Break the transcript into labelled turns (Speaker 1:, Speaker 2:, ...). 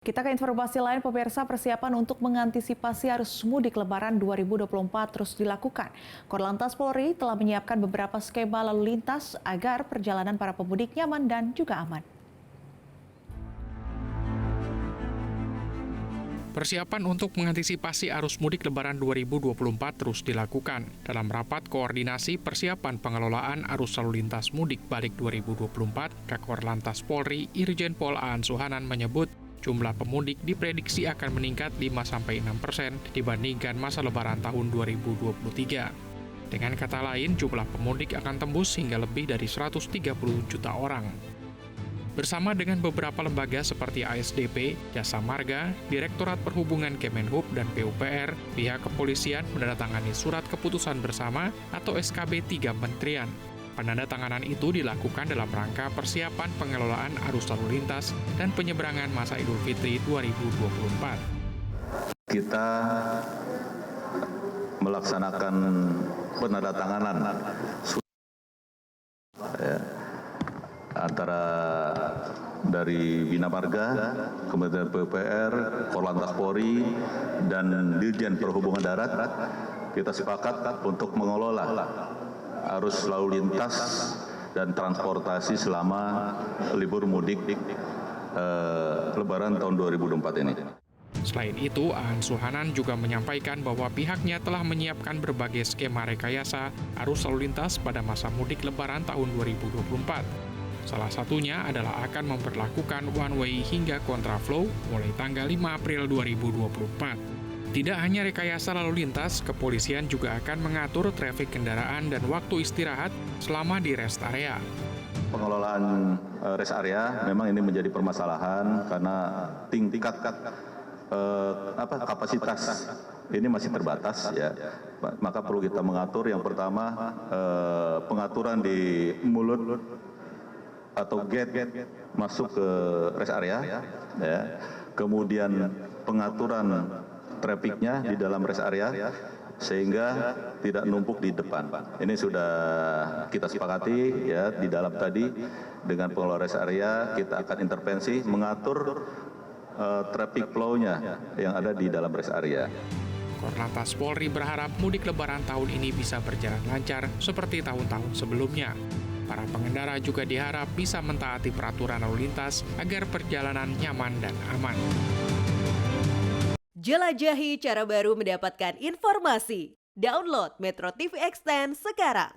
Speaker 1: Kita ke informasi lain, pemirsa. Persiapan untuk mengantisipasi arus mudik Lebaran 2024 terus dilakukan. Korlantas Polri telah menyiapkan beberapa skema lalu lintas agar perjalanan para pemudik nyaman dan juga aman.
Speaker 2: Persiapan untuk mengantisipasi arus mudik Lebaran 2024 terus dilakukan. Dalam rapat koordinasi persiapan pengelolaan arus lalu lintas mudik balik 2024, Kakor Lantas Polri Irjen Pol Aan Suhanan menyebut jumlah pemudik diprediksi akan meningkat 5-6% dibandingkan masa Lebaran tahun 2023. Dengan kata lain, jumlah pemudik akan tembus hingga lebih dari 130 juta orang. Bersama dengan beberapa lembaga seperti ASDP, Jasa Marga, Direktorat Perhubungan Kemenhub, dan PUPR, pihak kepolisian menandatangani surat keputusan bersama atau SKB 3 Kementerian. Penandatanganan itu dilakukan dalam rangka persiapan pengelolaan arus lalu lintas dan penyeberangan masa Idul Fitri 2024.
Speaker 3: Kita melaksanakan penandatanganan antara dari Bina Marga, Kementerian PUPR, Korlantas Polri, dan Dirjen Perhubungan Darat. Kita sepakat untuk mengelola arus lalu lintas dan transportasi selama libur mudik Lebaran tahun 2024 ini.
Speaker 2: Selain itu, Aan Suhanan juga menyampaikan bahwa pihaknya telah menyiapkan berbagai skema rekayasa arus lalu lintas pada masa mudik Lebaran tahun 2024. Salah satunya adalah akan memperlakukan one way hingga kontraflow mulai tanggal 5 April 2024. Tidak hanya rekayasa lalu lintas, kepolisian juga akan mengatur trafik kendaraan dan waktu istirahat selama di rest area.
Speaker 3: Pengelolaan rest area memang ini menjadi permasalahan karena tingkat kapasitas ini masih terbatas ya. Maka perlu kita mengatur yang pertama pengaturan di mulut atau gate masuk ke rest area ya. Kemudian pengaturan trafiknya di dalam rest area sehingga tidak numpuk di depan. Ini sudah kita sepakati ya di dalam tadi dengan pengelola rest area kita akan intervensi mengatur traffic flow-nya yang ada di dalam rest area.
Speaker 2: Korlantas Polri berharap mudik Lebaran tahun ini bisa berjalan lancar seperti tahun-tahun sebelumnya. Para pengendara juga diharap bisa mentaati peraturan lalu lintas agar perjalanan nyaman dan aman.
Speaker 4: Jelajahi cara baru mendapatkan informasi. Download Metro TV Extend sekarang.